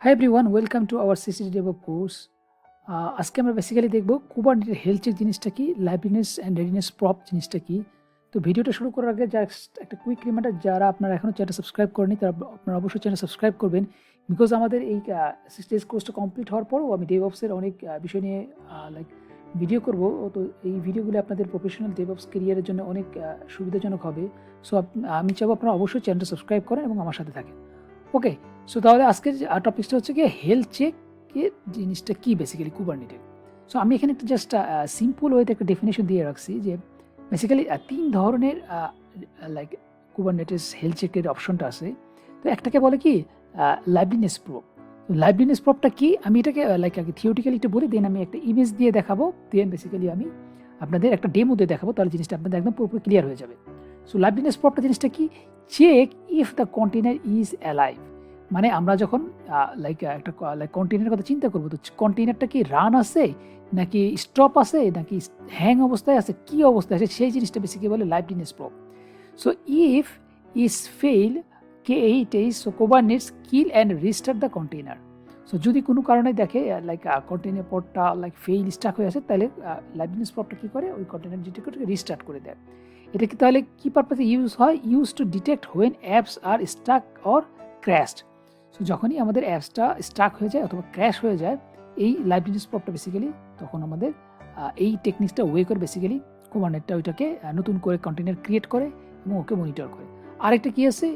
Hi everyone, welcome to our সিসিটি develop course. আজকে আমরা basically দেখব কুবারনেটিস হেলথ চেক জিনিসটা কি, লাইভলিনেস অ্যান্ড রেডিনেস প্রপ জিনিসটা কি। তো ভিডিওটা শুরু করার আগে জাস্ট একটা কুইক রিমাইন্ডার, যারা আপনারা এখনও চ্যানেল সাবস্ক্রাইব করেনি তারা আপনারা অবশ্যই চ্যানেল সাবস্ক্রাইব করবেন, বিকজ আমাদের এই 6 ডেজ কোর্সটা কমপ্লিট হওয়ার পরও আমি ডেভঅপসের অনেক বিষয় নিয়ে লাইক ভিডিও করব। তো এই ভিডিওগুলো আপনাদের প্রফেশনাল ডেভঅপস কেরিয়ারের জন্য অনেক সুবিধাজনক হবে। সো আমি চাইবো আপনারা অবশ্যই চ্যানেলটা সাবস্ক্রাইব করেন এবং আমার সাথে থাকেন। ওকে, সো তাহলে আজকের টপিকসটা হচ্ছে কি হেলথ চেকের জিনিসটা কি, বেসিক্যালি কুবারনেটিস। সো আমি এখানে একটা জাস্ট সিম্পল ওয়েতে একটা ডেফিনেশন দিয়ে রাখছি যে বেসিক্যালি 3 ধরনের লাইক কুবারনেটিস হেলথ চেকের অপশনটা আছে। তো একটাকে বলে কি লাইভলিনেস প্রপ। তো লাইভলিনেস প্রপটা কি, আমি এটাকে লাইক আগে থিওরিটিক্যালি একটু বলি, দেন আমি একটা ইমেজ দিয়ে দেখাবো, দেন বেসিক্যালি আমি আপনাদের একটা ডেমো দিয়ে দেখাবো, তাহলে জিনিসটা আপনাদের একদম পুরোপুরি ক্লিয়ার হয়ে যাবে। সো লাইভলিনেস প্রপটা জিনিসটা কি, check if the container is alive. মানে আমরা যখন একটা কন্টেনারের কথা চিন্তা করবো, তো কন্টেনারটা কি রান আছে নাকি স্টপ আছে নাকি হ্যাং অবস্থায় আছে, কি অবস্থায় আছে, সেই জিনিসটা বেসিক্যালি বলে liveliness prop. So if is fail K8 so Kubernetes kill and restart the container. So যদি কোনো কারণে দেখে কন্টেনার পটটা ফেইল স্টাক হয়ে আছে, তাহলে লাইভলিনেস প্রপটা কী করে, ওই কন্টেনার যেটাকে রিস্টার্ট করে দেয়। এটা কি তাহলে কী পারপাসে ইউজ হয়, use to detect when apps are stuck or crashed. সো যখনই আমাদের অ্যাপসটা স্টাক হয়ে যায় অথবা ক্র্যাশ হয়ে যায়, এই লাইভলিনেস প্রপটা বেসিক্যালি তখন আমাদের এই টেকনিক্সটা ওয়ে করে বেসিক্যালি কুবারনেটটা ওইটাকে নতুন করে কন্টেনার ক্রিয়েট করে এবং ওকে মনিটর করে। আরেকটা কি আছে,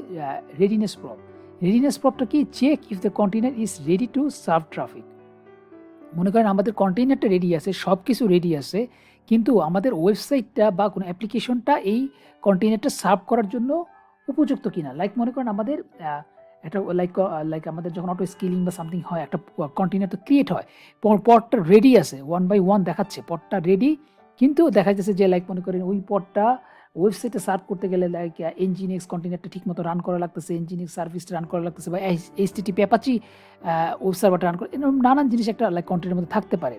রেডিনেস প্রপ। রেডিনেস প্রপটা কি, check if the container is ready to serve traffic. মনে করেন আমাদের কন্টেনারটা রেডি আছে, সব কিছু রেডি আছে, কিন্তু আমাদের ওয়েবসাইটটা বা কোনো অ্যাপ্লিকেশনটা এই কন্টেনারটা সার্ভ করার জন্য উপযুক্ত কিনা। লাইক মনে করেন আমাদের একটা লাইক আমাদের যখন অটো স্কেলিং বা সামথিং হয়, একটা কন্টেনার তো ক্রিয়েট হয়, পটটা রেডি আছে, 1 by 1 দেখাচ্ছে পটটা রেডি, কিন্তু দেখা যাচ্ছে যে মনে করেন ওই পটটা ওয়েবসাইটে সার্ভ করতে গেলে এনজিনিক্স কন্টেনারটা ঠিকমতো রান করা লাগতেছে, এনজিনিক্স সার্ভিসটা রান করা লাগতেছে, বা HTTP অ্যাপাচি ওয়েব সার্ভারটা রান করে, এরকম নানান জিনিস একটা কন্টেন্টের মধ্যে থাকতে পারে।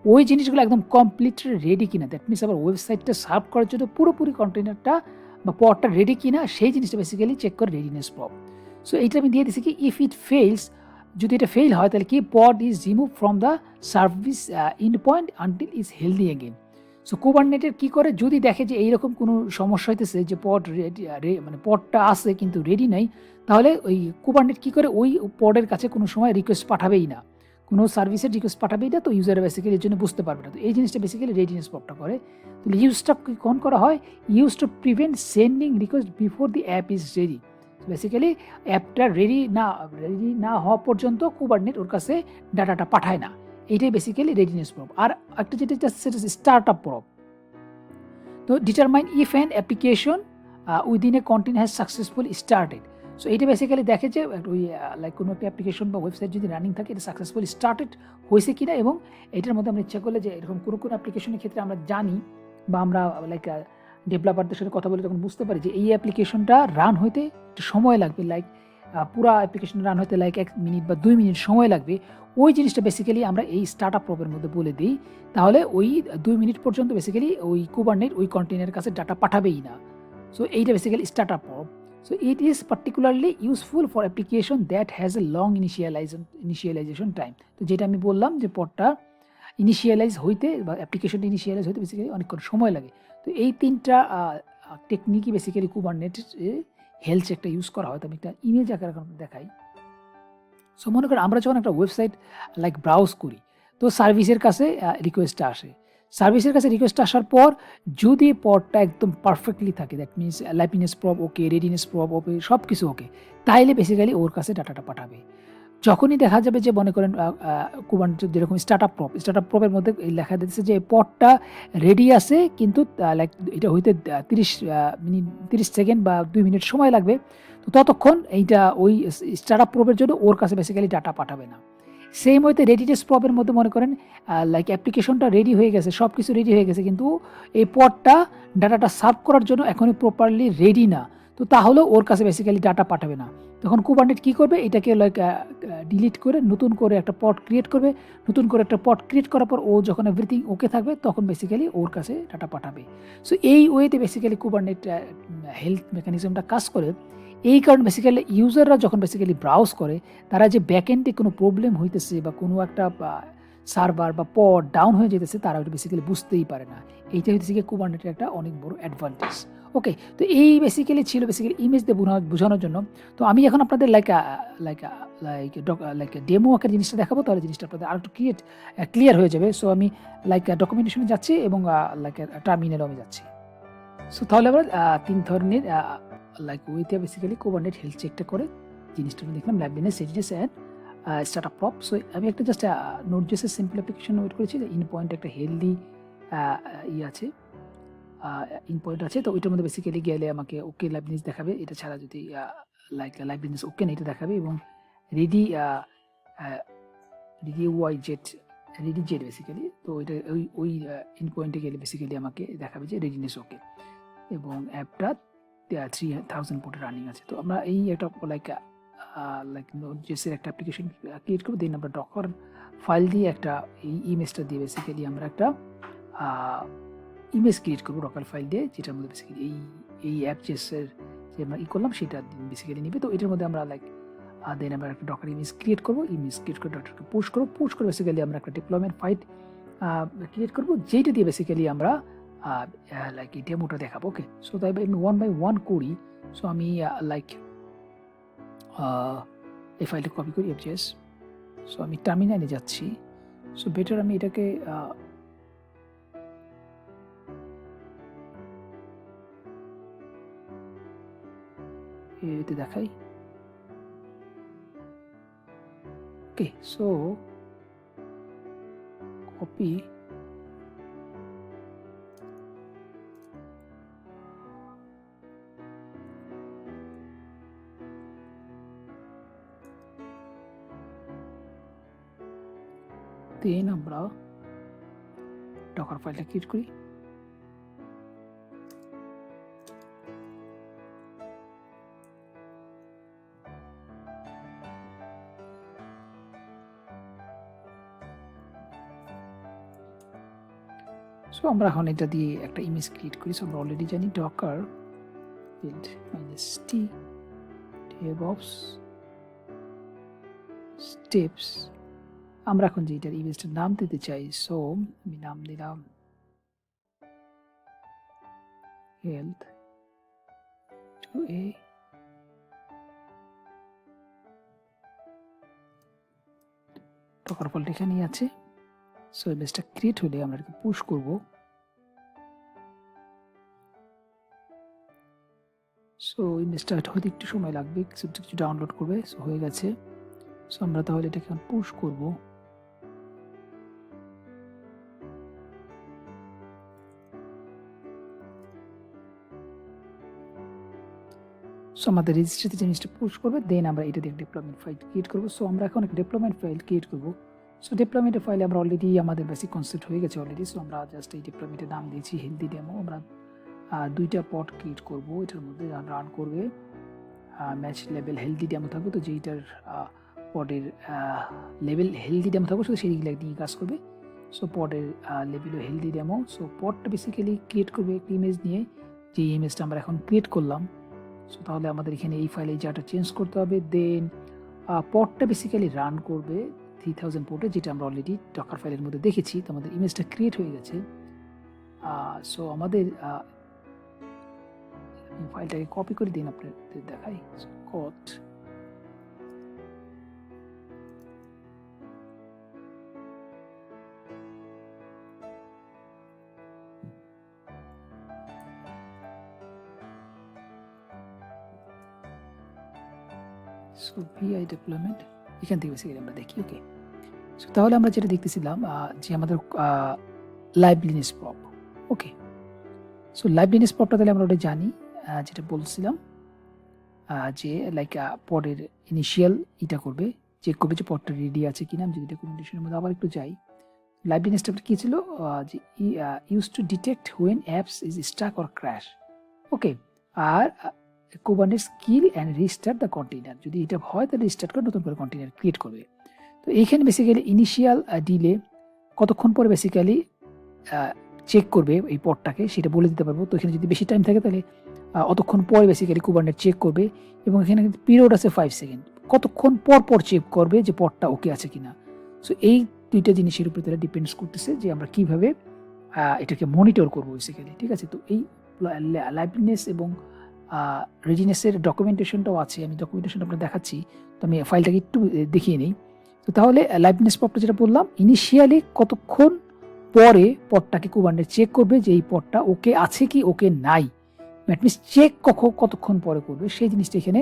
ওই জিনিসগুলো একদম কমপ্লিট রেডি কিনা, দ্যাট মিনস আবার ওয়েবসাইটটা সার্ভ করার জন্য পুরোপুরি কন্টেনারটা বা পটটা রেডি কিনা, সেই জিনিসটা বেসিক্যালি চেক করে রেডিনেস প্রপ। সো এইটা আমি দিয়ে দিচ্ছি কি, ইফ ইট ফেইলস, যদি এটা ফেল হয় তাহলে কি, pod is remove from the service in point until is healthy again. So কুবারনেটের কী করে, যদি দেখে যে এইরকম কোনো সমস্যা হইতেছে যে পড মানে পডটা আছে কিন্তু রেডি নাই, তাহলে ওই কুবারনেট কী করে, ওই পডের কাছে কোনো সময় রিকোয়েস্ট পাঠাবেই না, কোনো সার্ভিসের রিকোয়েস্ট পাঠাবেই না, তো ইউজার বেসিক্যালি এর জন্য বুঝতে পারবে না। তো এই জিনিসটা বেসিক্যালি রেডিনেস প্রপটা করে। তাহলে ইউজটা কখন করা হয়, use to prevent sending request before the app is ready. Basically অ্যাপটা রেডি না হওয়া পর্যন্ত কুবারনেট ওর কাছে ডাটাটা পাঠায় না। এইটাই বেসিক্যালি রেডিনেস প্রপ। আর একটা যেটা সেটা স্টার্ট আপ প্রপ। তো determine if an application within a content has successful started. So এইটা বেসিক্যালি দেখে যে ওই কোনো একটা অ্যাপ্লিকেশন বা ওয়েবসাইট যদি রানিং থাকে, এটা সাকসেসফুল স্টার্টেড হয়েছে কিনা, এবং এটার মধ্যে আমরা ইচ্ছা করলে যে এরকম কোনো অ্যাপ্লিকেশনের ক্ষেত্রে আমরা জানি বা আমরা ডেভেলপারদের সাথে কথা বলে তখন বুঝতে পারি যে এই অ্যাপ্লিকেশনটা রান হইতে একটু সময় লাগবে, পুরা অ্যাপ্লিকেশন রান হতে 1 মিনিট বা 2 মিনিট সময় লাগবে। ওই জিনিসটা বেসিক্যালি আমরা এই স্টার্ট আপ প্রপের মধ্যে বলে দিই, তাহলে ওই 2 মিনিট পর্যন্ত বেসিক্যালি ওই কুবারনেট ওই কন্টেনারের কাছে ডাটা পাঠাবেই না। সো এইটা basically start up prop. So it is particularly useful for application that has a long initialization time. তো যেটা আমি বললাম যে পডটা ইনিশিয়ালাইজ হইতে বা অ্যাপ্লিকেশনটা ইনিশিয়ালাইজ হইতে বেসিক্যালি অনেকক্ষণ সময় লাগে। তো এই 3টা টেকনিকই বেসিক্যালি কুবারনেটের হেলথ চেকটা ইউজ করা হয়। তো আমি একটা ইমেজ আকারে এখন দেখাই। সো মনে করেন আমরা যখন একটা ওয়েবসাইট ব্রাউজ করি, তো সার্ভিসের কাছে রিকোয়েস্টটা আসে। সার্ভিসের কাছে রিকোয়েস্ট আসার পর যদি পডটা একদম পারফেক্টলি থাকে, that means liveness probe okay, readiness probe okay, সব কিছু ওকে, তাইলে বেসিক্যালি ওর কাছে ডাটাটা পাঠাবে। যখনই দেখা যাবে যে মনে করেন কুবারনেট যেরকম স্টার্ট আপ প্রপের মধ্যে লেখা দিচ্ছে যে পডটা রেডি আছে, কিন্তু এটা হইতে 30 সেকেন্ড বা 2 মিনিট সময় লাগবে, তো ততক্ষণ এইটা ওই স্টার্ট আপ প্রপের জন্য ওর কাছে বেসিক্যালি ডাটা পাঠাবে না। সেম হইতে রেডিনেস প্রপের মধ্যে মনে করেন অ্যাপ্লিকেশনটা রেডি হয়ে গেছে, সব কিছু রেডি হয়ে গেছে, কিন্তু এই পডটা ডাটাটা সার্ভ করার জন্য এখনই প্রপারলি রেডি না, তো তাহলেও ওর কাছে বেসিক্যালি ডাটা পাঠাবে না। তখন কুবারনেট কী করবে, এটাকে ডিলিট করে নতুন করে একটা পড ক্রিয়েট করবে। নতুন করে একটা পড ক্রিয়েট করার পর ও যখন এভরিথিং ওকে থাকবে, তখন বেসিক্যালি ওর কাছে ডাটা পাঠাবে। সো এই ওয়েতে বেসিক্যালি কুবারনেট হেলথ মেকানিজমটা কাজ করে। এই কারণে বেসিক্যালি ইউজাররা যখন বেসিক্যালি ব্রাউজ করে, তারা যে ব্যাকএন্ডে কোনো প্রবলেম হইতেছে বা কোনো একটা সার্ভার বা পড ডাউন হয়ে যেতেছে, তারা ওটা বেসিক্যালি বুঝতেই পারে না। এইটা হচ্ছে গিয়ে কুবারনেটিসের একটা অনেক বড় অ্যাডভান্টেজ। ওকে, তো এই বেসিক্যালি ছিল বেসিক্যালি ইমেজ দিয়ে বোঝানোর জন্য। তো আমি এখন আপনাদের লাইক ডেমো আকারে জিনিসটা দেখাবো, তাহলে জিনিসটা আপনাদের আরেকটু ক্লিয়ার হয়ে যাবে। সো আমি ডকুমেন্টেশনে যাচ্ছি এবং টার্মিনালেও আমি যাচ্ছি। সো তাহলে আমরা 3 ধরনের ওয়েতে বেসিক্যালি কুবারনেট হেলথ চেকটা করে জিনিসটা আমি দেখলাম, liveliness, readiness and startup prop. So আমি একটা জাস্ট নোটজেসের সিম্পল অ্যাপ্লিকেশন ওয়েট করেছি, ইন পয়েন্ট একটা হেলদি আছে, ইন পয়েন্ট আছে। তো ওইটার মধ্যে বেসিক্যালি গেলে আমাকে ওকে লাইভলিনেস দেখাবে, এটা ছাড়া যদি লাইভলিনেস ওকে না এটা দেখাবে, এবং রেডি রেডি জেড বেসিক্যালি। তো এটা ওই ইন পয়েন্টে গেলে বেসিক্যালি আমাকে দেখাবে যে রেডিনেস ওকে, এবং অ্যাপটা 3000 পোর্টে রানিং আছে। তো আমরা এই একটা নোটজেসের একটা অ্যাপ্লিকেশন ক্রিয়েট করবো, দেন আমরা ডকার ফাইল দিয়ে একটা এই ইমেজটা দিয়ে বেসিক্যালি আমরা একটা ইমেজ ক্রিয়েট করবো ডকার ফাইল দিয়ে, যেটার মধ্যে বেসিক্যালি এই অ্যাপজেসের যে আমরা করলাম সেটা বেসিক্যালি নিবে। তো এটার মধ্যে আমরা দেন আমরা একটা ডকার ইমেজ ক্রিয়েট করবো, ইমেজ ক্রিয়েট করে ডকারকে পুশ করে বেসিক্যালি আমরা একটা ডিপ্লয়মেন্ট ফাইল ক্রিয়েট করবো, যেইটা দিয়ে বেসিক্যালি আমরা এই ডেমোটা দেখাবো। ওকে, সো তাই আমি 1 by 1 করি। সো আমি এই ফাইলটা কপি করি এফজেএস। সো আমি টার্মিনালে যাচ্ছি। সো বেটার আমি এটাকে এতে দেখাই। ওকে, সো কপি, দেন আমরা ডকার ফাইলটা ক্রিয়েট করি। সো আমরা এখন এটা দিয়ে একটা ইমেজ ক্রিয়েট করি। সো আমরা অলরেডি জানি Docker build -t DevOps steps। আমরা এখন যেটার ইমেজটার নাম দিতে চাই, সো আমি নাম দিলাম হেলথ টু এ। ডকার ফাইলটা এখানেই আছে। সো ইমেজটা ক্রিয়েট হলে আমরা এটাকে পুশ করব। সো ইমেজটা হতে একটু সময় লাগবে, কিছু ডাউনলোড করবে। সো হয়ে গেছে। সো আমরা তাহলে এটাকে এখন পুশ করব। সো আমাদের রেজিস্ট্রিতে জিনিসটা পুশ করবে, দেন আমরা এটা দিয়ে ডিপ্লয়মেন্ট ফাইল ক্রিয়েট করবো। সো আমরা এখন একটা ডিপ্লয়মেন্ট ফাইল ক্রিয়েট করবো। সো ডিপ্লয়মেন্টের ফাইলে আমরা অলরেডি আমাদের বেসিক কনসেপ্ট হয়ে গেছে অলরেডি। সো আমরা জাস্ট এই ডিপ্লয়মেন্টের নাম দিয়েছি হেলদি ডেমো। আমরা 2টা পড ক্রিয়েট করব, এটার মধ্যে রান করবে ম্যাচ লেভেল হেলদি ডেমো থাকবে। তো যেইটার পডের লেভেল হেলদি ডেমো থাকবে শুধু সেইগুলো নিয়ে কাজ করবে। সো পডের লেভেলও হেলদি ডেমো। সো পডটা বেসিক্যালি ক্রিয়েট করবে একটা ইমেজ নিয়ে, যে ইমেজটা আমরা এখন ক্রিয়েট করলাম। সো তাহলে আমাদের এখানে এই ফাইলে যাটা চেঞ্জ করতে হবে। দেন পডটা বেসিক্যালি রান করবে 3000 পোর্টে, যেটা আমরা অলরেডি ডকার ফাইলের মধ্যে দেখেছি। তো আমাদের ইমেজটা ক্রিয়েট হয়ে গেছে। সো আমাদের ফাইলটাকে কপি করে দিন, আপনাদের দেখাই। কট সো ভিআই ডিপ্লয়মেন্ট এখান থেকে বেসিক্যালি আমরা দেখি। ওকে, সো তাহলে আমরা যেটা দেখতেছিলাম যে আমাদের লাইভলিনেস প্রপ। ওকে, সো লাইভলিনেস প্রপটা তাহলে আমরা ওটা জানি, যেটা বলছিলাম যে পডের ইনিশিয়াল এটা করবে, চেক করবে যে পডটা রেডি আছে কিনা। আমি যদি ডকুমেন্টেশনের মধ্যে আবার একটু যাই, লাইভলিনেসটা কী ছিল, যে use to detect when apps is stuck or crash. Okay, আর Kubernetes kill and restart the container. যদি এটা হয় তাহলে রিস্টার্ট করে নতুন করে কন্টেইনার ক্রিয়েট করবে। তো এইখানে বেসিক্যালি ইনিশিয়াল ডিলে কতক্ষণ পরে বেসিক্যালি চেক করবে এই পডটাকে, সেটা বলে দিতে পারবো। তো এখানে যদি বেশি টাইম থাকে তাহলে অতক্ষণ পরে বেসিক্যালি কুবারনেট চেক করবে, এবং এখানে কিন্তু পিরিয়ড আছে 5 সেকেন্ড, কতক্ষণ পর পর চেক করবে যে পডটা ওকে আছে কিনা। সো এই দুইটা জিনিসের উপরে তারা ডিপেন্ডস করতেছে যে আমরা কিভাবে এটাকে মনিটর করবো বেসিক্যালি, ঠিক আছে। তো এই লাইভলিনেস এবং রেডিনেসের ডকুমেন্টেশনটাও আছে, আমি ডকুমেন্টেশনটা আপনার দেখাচ্ছি। তো আমি ফাইলটাকে একটু দেখিয়ে নিই। তো তাহলে লাইভলিনেস পডটা যেটা বললাম, ইনিশিয়ালি কতক্ষণ পরে পডটাকে কুবারনেট চেক করবে যে এই পডটা ওকে আছে কি ওকে নাই, দ্যাট মিনস চেক কতক্ষণ পরে করবে সেই জিনিসটা এখানে।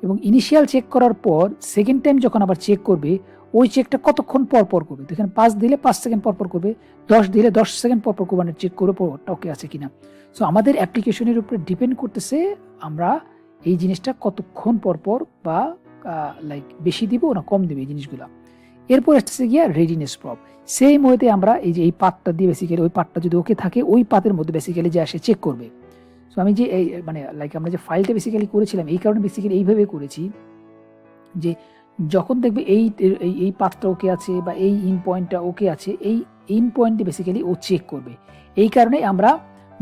এবং ইনিশিয়াল চেক করার পর সেকেন্ড টাইম যখন আবার চেক করবে ওই চেকটা কতক্ষণ পর পর করবে। তো এখানে 5 দিলে 5 সেকেন্ড পর পর করবে, 10 দিলে 10 সেকেন্ড পর পর কুবারনেট চেক করবে পডটা ওকে আছে কিনা। সো আমাদের অ্যাপ্লিকেশনের উপরে ডিপেন্ড করতেছে আমরা এই জিনিসটা কতক্ষণ পর পর বা লাইক বেশি দিব না কম দেবে এই জিনিসগুলো। এরপর আসতেছে গিয়া রেডিনেস প্রব। সেই ওয়েতে আমরা এই যে এই পাতটা দিয়ে বেসিক্যালি ওই পাতটা যদি ওকে থাকে ওই পাতের মধ্যে বেসিক্যালি যে আসে চেক করবে। সো আমি যে এই মানে লাইক আমরা যে ফাইলটা বেসিক্যালি করেছিলাম এই কারণে বেসিক্যালি এইভাবে করেছি যে যখন দেখবে এই পাথটা ওকে আছে বা এই ইন পয়েন্টটা ওকে আছে, এই ইন পয়েন্টে বেসিক্যালি ও চেক করবে। এই কারণে আমরা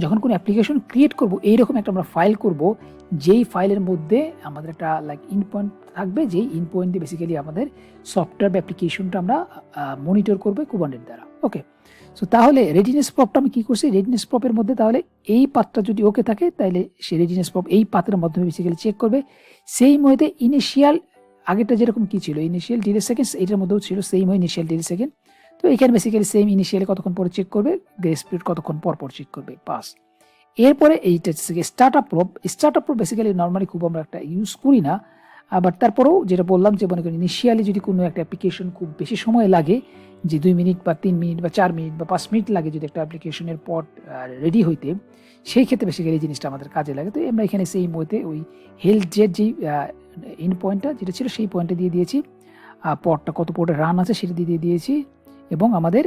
যখন কোনো অ্যাপ্লিকেশন ক্রিয়েট করব এইরকম একটা আমরা ফাইল করব, যেই ফাইলের মধ্যে আমাদের একটা লাইক ইন পয়েন্ট থাকবে, যেই ইন পয়েন্টে বেসিক্যালি আমাদের সফটওয়্যার বা অ্যাপ্লিকেশনটা আমরা মনিটর করবে কুবারনেট দ্বারা। ওকে, সো তাহলে রেডিনেস প্রপটা আমি কী করছি, রেডিনেস প্রপের মধ্যে তাহলে এই পাথটা যদি ওকে থাকে তাহলে সে রেডিনেস প্রপ এই পাথের মাধ্যমে বেসিক্যালি চেক করবে। সেই মধ্যে ইনিশিয়াল আগেরটা যেরকম কি ছিল ইনিশিয়াল ডিলে সেকেন্ডস, এটার মধ্যেও ছিল সেম হয় ইনিশিয়াল ডিলে সেকেন্ড। তো এখানে বেসিক্যালি সেম ইনিশিয়ালি কতক্ষণ পরে চেক করবে, গ্রেস পিরিয়ড কতক্ষণ পর পর চেক করবে, পাস। এরপরে এইটা start up probe. Start up probe basically normally খুব আমরা একটা ইউজ করি না, বাট তারপরেও যেটা বললাম যে মনে করি ইনিশিয়ালি যদি কোনো একটা অ্যাপ্লিকেশন খুব বেশি সময় লাগে, যে 2 মিনিট বা 3 মিনিট বা 4 মিনিট বা 5 মিনিট লাগে যদি একটা অ্যাপ্লিকেশনের পড রেডি হইতে, সেই ক্ষেত্রে বেসিক্যালি এই জিনিসটা আমাদের কাজে লাগে। তো আমরা এখানে সেই মতে ওই হেলথ জেট যেই ইন পয়েন্টটা যেটা ছিল সেই পয়েন্টে দিয়ে দিয়েছি, পডটা কত পডে রান আছে সেটা দিয়ে দিয়েছি, এবং আমাদের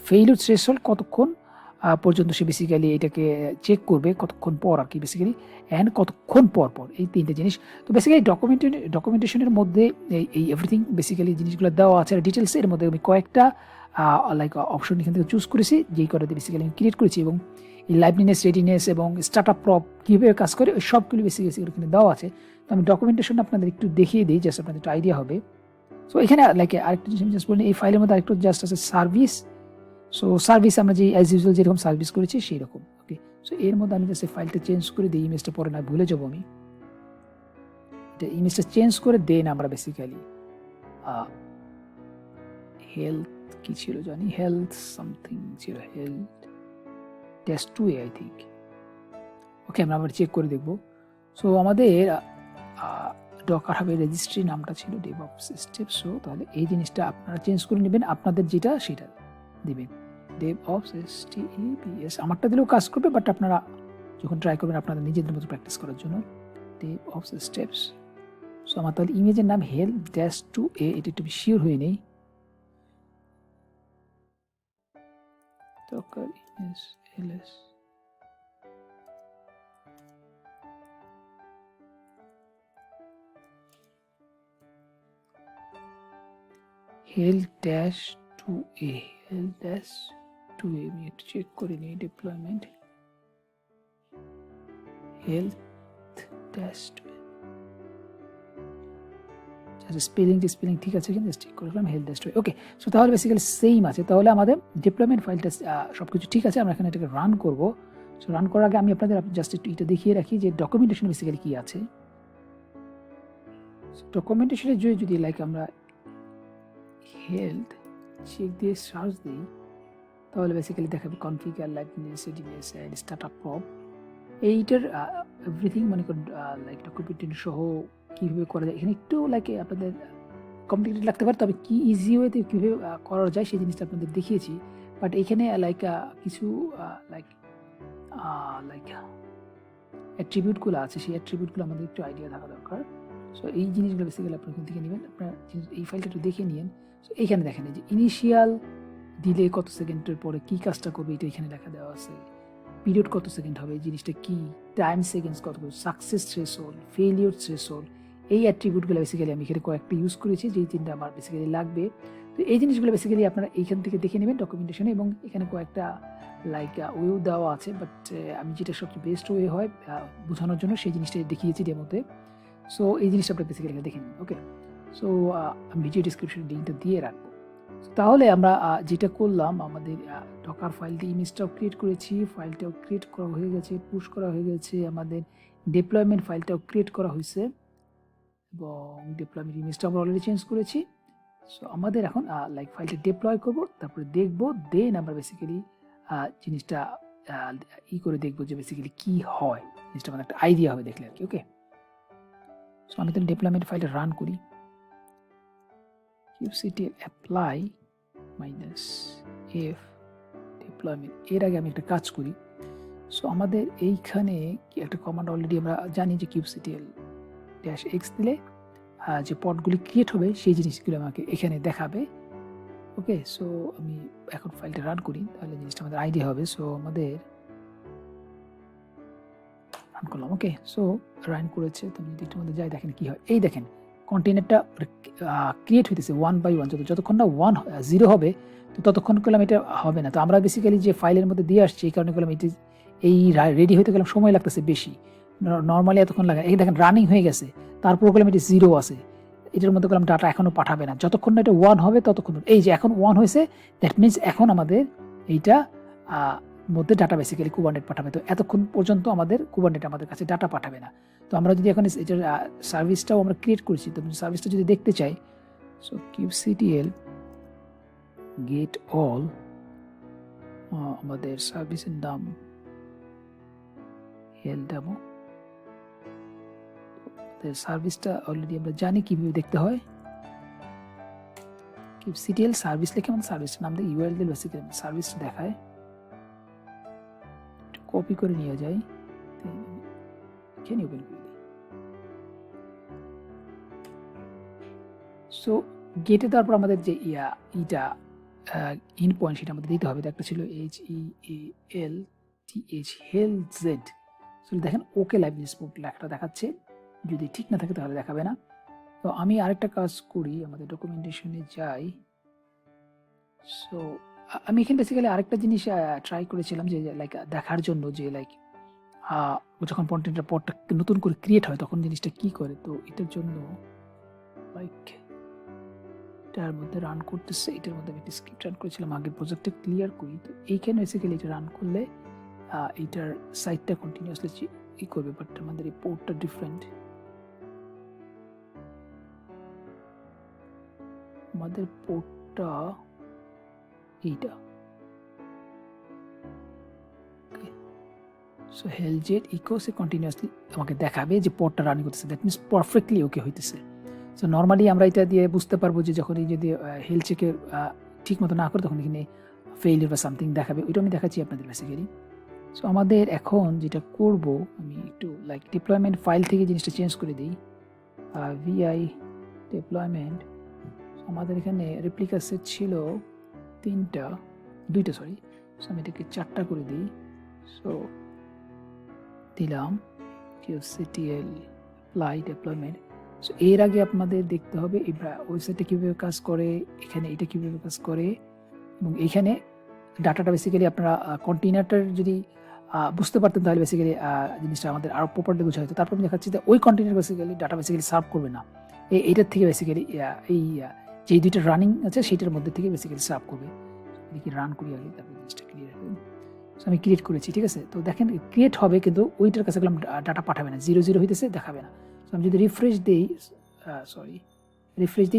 ফেইলিউর থ্রেশহোল্ড কতক্ষণ পর্যন্ত সে বেসিক্যালি এটাকে চেক করবে, কতক্ষণ পর আর কি বেসিক্যালি, অ্যান্ড কতক্ষণ পর পর, এই তিনটে জিনিস। তো বেসিক্যালি ডকুমেন্টেশনের মধ্যে এই এভরিথিং বেসিক্যালি জিনিসগুলো দেওয়া আছে। আর ডিটেলস এর মধ্যে আমি কয়েকটা লাইক অপশন এখান থেকে চুজ করেছি, যেই করাতে বেসিক্যালি আমি ক্রিয়েট করেছি, এবং এই লাইভলিনেস, রেডিনেস এবং স্টার্ট আপ প্রপ কীভাবে কাজ করে ওই সবগুলো বেসিক্যালি এখানে দেওয়া আছে। তো আমি ডকুমেন্টেশন আপনাদের একটু দেখিয়ে দিই, জাস্ট আপনাদের একটা আইডিয়া হবে। সো এখানে লাইক আরেকটা জিনিস আমি জাস্ট বলি, এই ফাইলের মধ্যে আরেকটু জাস্ট আছে সার্ভিস। সো সার্ভিস আমরা যে অ্যাজ ইউজুয়াল যেরকম সার্ভিস করেছি সেই রকম। ওকে, সো এর মধ্যে আমি জাস্ট ফাইলটা চেঞ্জ করে দিই, ইমেজটা পরে না ভুলে যাবো আমি, এটা ইমেজটা চেঞ্জ করে দেন আমরা বেসিক্যালি হেলথ কি ছিল জানি, হেলথ সামথিং ছিল, health test 2A I think. Okay, আমরা আবার চেক করে দেখবো। সো আমাদের ডকার হাবে রেজিস্ট্রি নামটা ছিল ডেভঅপস স্টেপস। সো তাহলে এই জিনিসটা আপনারা চেঞ্জ করে নেবেন, আপনাদের যেটা সেটা দিবেন, ডেভঅপস STEPS। আমারটা দিলেও কাজ করবে, বাট আপনারা যখন ট্রাই করবেন আপনাদের নিজেদের মতো প্র্যাকটিস করার জন্য ডেভঅপস স্টেপস। সো আমার তাহলে ইমেজের নাম হেলথ-2A, এটা একটু শিওর হয়ে নেই। Docker image ls health-2A, health-2A আমি একটু চেক করে নিই, ডিপ্লয়মেন্ট health-2A, স্পেলিং ঠিক আছে কিনা চেক করলাম, health-2A। ওকে, সো তাহলে বেসিক্যালি সেম আছে। তাহলে আমাদের ডিপ্লয়মেন্ট ফাইলটা সবকিছু ঠিক আছে, আমরা এখানে এটাকে রান করব। সো রান করার আগে আমি আপনাদের জাস্ট একটু এটা দেখিয়ে রাখি যে ডকুমেন্টেশন বেসিক্যালি কি আছে। ডকুমেন্টেশনে যদি লাইক আমরা হেলথ চেক দিয়ে সার্চ দিই, তাহলে বেসিক্যালি দেখাবে configure liveness, readiness and start up probe. এইটার এভরিথিং মনে করেন লাইক ডকুমেন্টেশন সহ কীভাবে করা যায়, এখানে একটু লাইক আপনাদের কমপ্লিকেটেড লাগতে পারে, তবে কি ইজি ওয়েতে কীভাবে করা যায় সেই জিনিসটা আপনাদের দেখিয়েছি। বাট এখানে লাইক কিছু লাইক অ্যাট্রিবিউটগুলো আছে, সেই অ্যাট্রিবিউটগুলো আমাদের একটু আইডিয়া থাকা দরকার। সো এই জিনিসগুলো বেসিক্যালি আপনি এখান থেকে নেবেন, আপনার এই ফাইলটা একটু দেখে নিন। সো এইখানে দেখেন যে ইনিশিয়াল দিলে কত সেকেন্ডের পরে কী কাজটা করবে এটা এখানে দেখা দেওয়া আছে, পিরিয়ড কত সেকেন্ড হবে, এই জিনিসটা কি, টাইম সেকেন্ডস কত, সাকসেস থ্রেশহোল্ড, ফেলিওর থ্রেশহোল্ড, এই অ্যাট্রিবিউটগুলো বেসিক্যালি আমি এখানে কয়েকটা ইউজ করেছি, যেই তিনটা আমার বেসিক্যালি লাগবে। তো তো এই জিনিসগুলো বেসিক্যালি আপনারা এইখান থেকে দেখে নেবেন ডকুমেন্টেশনে, এবং এখানে কয়েকটা লাইক ওয়েও দেওয়া আছে, বাট আমি যেটা সবচেয়ে বেস্ট ওয়ে হয় বোঝানোর জন্য সেই জিনিসটা দেখিয়েছি ডেমোতে। সো এই জিনিসটা আপনারা বেসিক্যালি দেখে নিন। ওকে, সো আমি ভিডিও ডিসক্রিপশনে লিঙ্কটা দিয়ে রাখবো। তাহলে আমরা যেটা করলাম, আমাদের ডকার ফাইল দিয়ে ইমেজটাও ক্রিয়েট করেছি, ফাইলটাও ক্রিয়েট করা হয়ে গেছে, পুশ করা হয়ে গেছে, আমাদের ডিপ্লয়মেন্ট ফাইলটাও ক্রিয়েট করা হয়েছে, এবং ডিপ্লয়মেন্ট ইমেজটা আমরা অলরেডি চেঞ্জ করেছি। সো আমাদের এখন লাইক ফাইলটা ডিপ্লয় করব, তারপরে দেখবো, দেন আমরা বেসিক্যালি জিনিসটা করে দেখবো যে বেসিক্যালি কি হয়, জিনিসটা আমাদের একটা আইডিয়া হবে দেখলে আর কি। ওকে, সো আমি তো ডিপ্লয়মেন্ট ফাইলটা রান করি, kubectl apply -f ডিপ্লয়মেন্ট। এর আগে আমি একটা কাজ করি। সো আমাদের এইখানে একটা কমান্ড অলরেডি আমরা জানি যে kubectl -x দিলে যে পটগুলি ক্রিয়েট হবে সেই জিনিসগুলো আমাকে এখানে দেখাবে। ওকে, সো আমি এখন ফাইলটা রান করি, তাহলে জিনিসটা আমাদের আইডিয়া হবে। সো আমাদের রান করলাম। ওকে, সো রান করেছে, তো যদি একটু মধ্যে যাই দেখেন কি হয়। এই দেখেন কন্টেনারটা ক্রিয়েট হইতেছে 1 বাই 1, যতক্ষণ না 0 হবে তো ততক্ষণ করলাম এটা হবে না। তো আমরা বেসিক্যালি যে ফাইলের মধ্যে দিয়ে আসছি এই কারণে করলাম এই রেডি হইতে গেলাম সময় লাগতেছে বেশি, নর্মালি এতক্ষণ লাগে। এই দেখেন রানিং হয়ে গেছে, তারপর করলাম এটা 0 আছে, এটার মধ্যে করলাম ডাটা এখনো পাঠাবে না, যতক্ষণ না এটা 1 হবে ততক্ষণ। এই যে এখন 1 হয়েছে, দ্যাট মিনস এখন আমাদের এইটা মধ্যে ডাটা বেসিক্যালি কুবারনেট পাঠাবে। তো এতক্ষণ পর্যন্ত আমাদের কুবারনেট আমাদের কাছে ডাটা পাঠাবে না। তো আমরা যদি এখন এটার সার্ভিসটাও আমরা ক্রিয়েট করেছি, তো সার্ভিসটা যদি দেখতে চাই, সো kubectl get all, আমাদের সার্ভিসের নাম হেলডেমো। সার্ভিসটা অলরেডি আমরা জানি কিভাবে দেখতে হয়। kubectl সার্ভিস লিখে আমাদের সার্ভিসটার নাম দিয়ে ইউআরএল দিয়ে বেসিক্যালি সার্ভিসটা দেখায়। কপি করে নিয়ে যাই, এখানে ওপেন করে দিই। সো গেটে তারপর আমাদের যে ইটা ইন পয়েন্ট সেটা আমাদের দিতে হবে। একটা ছিল HEALTH। সো দেখেন ওকে লাইভলিনেস পোর্ট লেখাটা দেখাচ্ছে, যদি ঠিক না থাকে তাহলে দেখাবে না। তো আমি আরেকটা কাজ করি, আমাদের ডকুমেন্টেশনে যাই। সো আমি এখানে বেসিক্যালি আরেকটা জিনিস ট্রাই করেছিলাম যে লাইক দেখার জন্য যে লাইক যখন পটটা নতুন করে ক্রিয়েট হয় তখন জিনিসটা কি করে। তো এটার জন্য লাইক এটার মধ্যে রান করতেছে, এটার মধ্যে আমি একটা স্ক্রিপ্ট রান করেছিলাম আগে, প্রজেক্টটা ক্লিয়ার করি। তো এইখানে বেসিক্যালি এটা রান করলে এইটার সাইটটা কন্টিনিউয়াসলি করবে, বাট আমাদের এই পোর্টটা ডিফারেন্ট। আমাদের পোর্টটা এইটা, সো হেলজেট ইকো সে কন্টিনিউয়াসলি আমাকে দেখাবে যে পোর্টটা রান করতেছে, দ্যাট মিনস পারফেক্টলি ওকে হইতেছে। সো নর্মালি আমরা এটা দিয়ে বুঝতে পারবো যে যখন এই যদি হেলথ চেকে ঠিক মতো না করে তখন এখানে ফেইলিয়ার বা সামথিং দেখাবে, ওইটা আমি দেখাচ্ছি আপনাদের বেসিক্যালি। সো আমাদের এখন যেটা করব, আমি একটু লাইক ডিপ্লয়মেন্ট ফাইল থেকে জিনিসটা চেঞ্জ করে দিই, VI ডিপ্লয়মেন্ট। আমাদের এখানে রেপ্লিকা সেট ছিল দুইটা সরি, সো আমি এটাকে 4টা করে দিই। সো দিলাম kubectl apply deployment। সো এর আগে আপনাদের দেখতে হবে এই ওয়েবসাইটটা কীভাবে কাজ করে, এখানে এটা কীভাবে কাজ করে, এবং এইখানে ডাটাটা বেসিক্যালি আপনারা কন্টেনারটার যদি বুঝতে পারতেন তাহলে বেসিক্যালি জিনিসটা আমাদের আরও প্রপারলি বোঝা হতো। তারপর আমি দেখাচ্ছি যে ওই container basically data basically serve করবে না, এইটার থেকে বেসিক্যালি এই যে দুইটা রানিং আছে সেইটার মধ্যে থেকে বেসিক্যালি সার্ভ করবে। দেখি রান করি আগে, তারপর জিনিসটা ক্লিয়ার হবে। সো আমি ক্রিয়েট করেছি, ঠিক আছে। তো দেখেন ক্রিয়েট হবে কিন্তু ওইটার কাছে গেলাম ডাটা পাঠাবে না, 0 হইতেছে দেখাবে না। সো আমি যদি রিফ্রেশ দিই,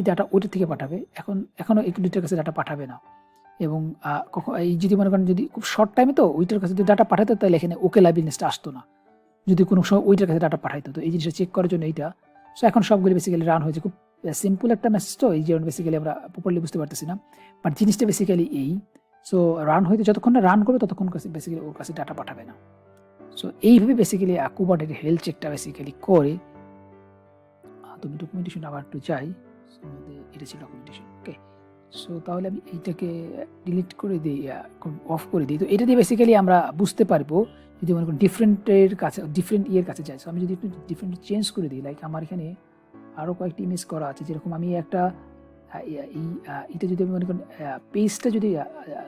ডাটা ওইটার থেকে পাঠাবে, এখনও এই দুইটার কাছে ডাটা পাঠাবে না। এবং এই যদি মনে করেন যদি খুব শর্ট টাইমে তো ওইটার কাছে যদি ডাটা পাঠাতো তাহলে এখানে ওকে লাইভলিনেসটা আসতো না, যদি কোনো সময় ওইটার কাছে ডাটা পাঠাইতো। তো এই জিনিসটা চেক করার জন্য এইটা। সো এখন সবগুলো বেসিক্যালি রান হয়েছে, খুব সিম্পল একটা মেসেজ, তো এই যেমন বেসিক্যালি আমরা প্রপারলি বুঝতে পারতেছি না, বাট জিনিসটা বেসিক্যালি এই। সো রান হইতে যতক্ষণ না রান করবে ততক্ষণ কাছে বেসিক্যালি ওর কাছে ডাটা পাঠাবে না। সো এইভাবে বেসিক্যালি কুবারনেটের হেলথ চেকটা বেসিক্যালি করে। তুমি ডকুমেন্টেশন আবার একটু চাই, এটা ছিল ডকুমেন্টেশন। ওকে, সো তাহলে আমি এইটাকে ডিলিট করে দিই, অফ করে দিই। তো এটা দিয়ে বেসিক্যালি আমরা বুঝতে পারবো যদি মনে করেন ডিফারেন্ট ইয়ের কাছে যায়। সো আমি যদি একটু ডিফারেন্ট চেঞ্জ করে দিই, লাইক আমার এখানে আরও কয়েকটি ইমেজ করা আছে, যেরকম আমি একটা এটা যদি আমি মনে করি পেজটা যদি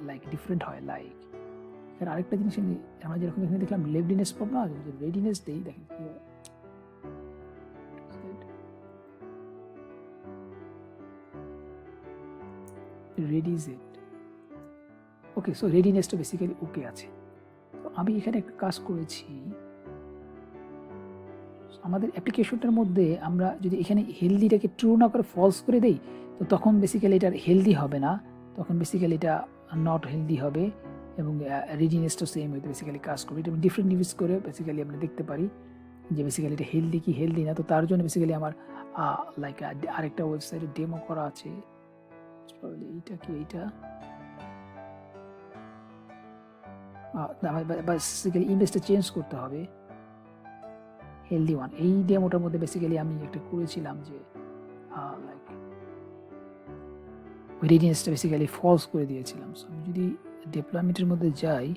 লাইক ডিফারেন্ট হয়, লাইক আরেকটা জিনিস আমরা যেরকম এখানে দেখলাম লেভলিনেস প্রপ না, যদি রেডিনেস দেই দেখেন কি হয়। রেডিজেট ওকে, সো রেডিনেসটা বেসিক্যালি ওকে আছে। তো আমি এখানে একটা কাজ করেছি, আমাদের অ্যাপ্লিকেশনটার মধ্যে আমরা যদি এখানে হেলদিটাকে ট্রু না করে ফলস করে দেই, তো তখন বেসিক্যালি এটা হেলদি হবে না, তখন বেসিক্যালি এটা নট হেলদি হবে এবং রেডিনেসটা সেম হইতে বেসিক্যালি কাজ করবে। এটা ডিফারেন্ট ইউজ করে বেসিক্যালি আমরা দেখতে পারি যে বেসিক্যালি এটা হেলদি কি হেলদি না। তো তার জন্য বেসিক্যালি আমার লাইক আরেকটা ওয়েবসাইটে ডেমো করা আছে, এইটা কি এইটা বেসিক্যালি ইমেজটা চেঞ্জ করতে হবে, হেলদি ওয়ান। এই ডেমোটার মধ্যে বেসিক্যালি আমি একটা করেছিলাম যে লাইক রেডিনেসটা বেসিক্যালি ফলস করে দিয়েছিলাম। সো আমি যদি ডেপ্লয়মেন্টের মধ্যে যাই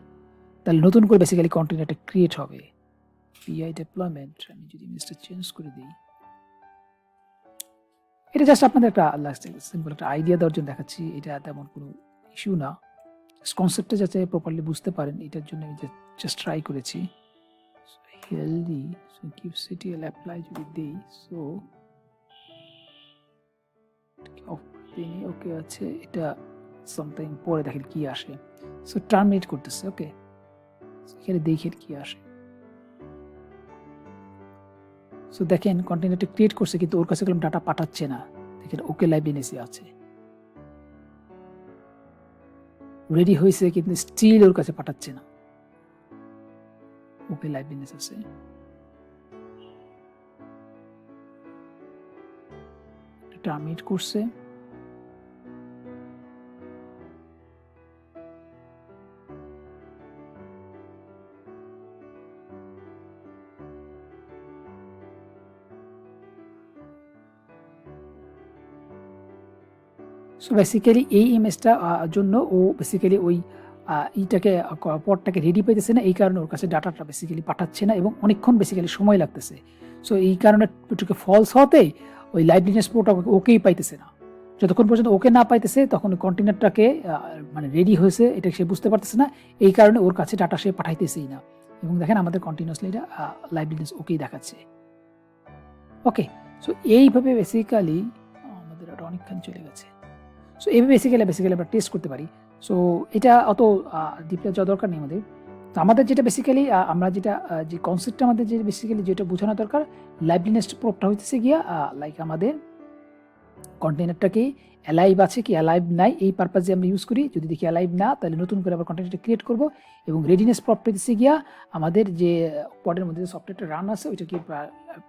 তাহলে নতুন করে বেসিক্যালি কন্টেনারটা ক্রিয়েট হবে। পিআই ডেপ্লয়মেন্ট আমি যদি ইমেজটা চেঞ্জ করে দিই, এটা জাস্ট আপনাদের একটা সিম্পল একটা আইডিয়া দেওয়ার জন্য দেখাচ্ছি, এটা তেমন কোনো ইস্যু না, কনসেপ্টটা যাতে প্রপারলি বুঝতে পারেন এটার জন্য আমি জাস্ট ট্রাই করেছি। Healthy so give CTL apply যদি দেই, সো ওকে আছে, এটা সামথিং পরে দেখেন কি আসে। সো টার্মিনেট করতেছে, ওকে এখানে দেখেন কি আসে। সো দেখেন কন্টেনারটা ক্রিয়েট করছে কিন্তু ওর কাছে কোনো ডাটা পাঠাচ্ছে না, দেখেন ওকে লাইভলিনেসই আছে, রেডি হয়েছে কিন্তু স্টিল ওর কাছে পাঠাচ্ছে না, ওকে লাইভলিনেস আছে। টার্মিনেট করছে, সো বেসিক্যালি এই ইমেজটা জন্য ও বেসিক্যালি ওই ইটাকে পটটাকে রেডি পাইতেছে না, এই কারণে ওর কাছে ডাটাটা বেসিক্যালি পাঠাচ্ছে না এবং অনেকক্ষণ বেসিক্যালি সময় লাগতেছে। সো এই কারণে ওটাকে ফলস হতে ওই লাইভলিনেস পোর্টটা ওকেই পাইতেছে না। যতক্ষণ পর্যন্ত ওকে না পাইতেছে তখন কন্টেনারটাকে মানে রেডি হয়েছে এটা সে বুঝতে পারতেছে না, এই কারণে ওর কাছে ডাটা সে পাঠাইতেছেই না। এবং দেখেন আমাদের কন্টিনিউয়াসলি এটা লাইভলিনেস ওকেই দেখাচ্ছে। ওকে, সো এইভাবে বেসিক্যালি আমাদের আর অনেকখানি চলে গেছে। সো এইভাবে বেসিক্যালি আমরা টেস্ট করতে পারি। সো এটা অত ডিপে যাওয়া দরকার নেই আমাদের। তো আমাদের যেটা বেসিক্যালি আমরা যেটা যে কনসেপ্টটা আমাদের যে বেসিক্যালি যেটা বোঝানো দরকার, লাইভলিনেস প্রপটা হইতেছে গিয়া লাইক আমাদের কন্টেনারটাকে অ্যালাইভ আছে কি অ্যালাইভ নাই এই পারপাসে আমরা ইউজ করি। যদি দেখি অ্যালাইভ না তাহলে নতুন করে আবার কন্টেনারটা ক্রিয়েট করব। এবং রেডিনেস প্রপটা হইতেছে গিয়া আমাদের যে পডের মধ্যে যে সফটওয়্যারটা রান আছে ওইটা কি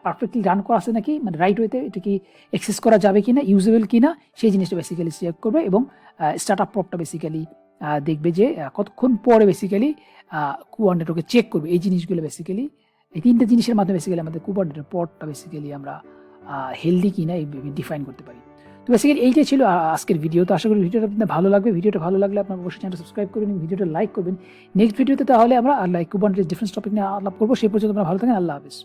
পারফেক্টলি রান করা আছে নাকি, মানে রাইট ওয়েতে এটা কি অ্যাক্সেস করা যাবে কিনা, ইউজেবল কিনা, সেই জিনিসটা বেসিক্যালি চেক করবে। এবং স্টার্ট আপ প্রপটা বেসিক্যালি দেখবে যে কতক্ষণ পরে বেসিক্যালি কোঅর্ডিনেটরকে চেক করবে। এই জিনিসগুলো বেসিক্যালি এই তিনটা জিনিসের মাধ্যমে বেসিক্যালি আমাদের কোঅর্ডিনেটর পডটা বেসিক্যালি আমরা হেলদি কিনা এই ডিফাইন করতে পারি। তো বেসিক্যালি এইটাই ছিল আজকের ভিডিও। তো আশা করি ভিডিওটা আপনাদের ভালো লাগবে। ভিডিওটা ভালো লাগলে আপনার অবশ্যই চ্যানেলটা সাবস্ক্রাইব করবেন এবং ভিডিওটা লাইক করবেন। নেক্সট ভিডিওতে তাহলে আমরা লাইক কোঅর্ডিনেটর ডিফারেন্স টপিক নিয়ে আলাপ করবো। সেই পর্যন্ত আপনারা ভালো থাকেন। আল্লাহ হাফেজ।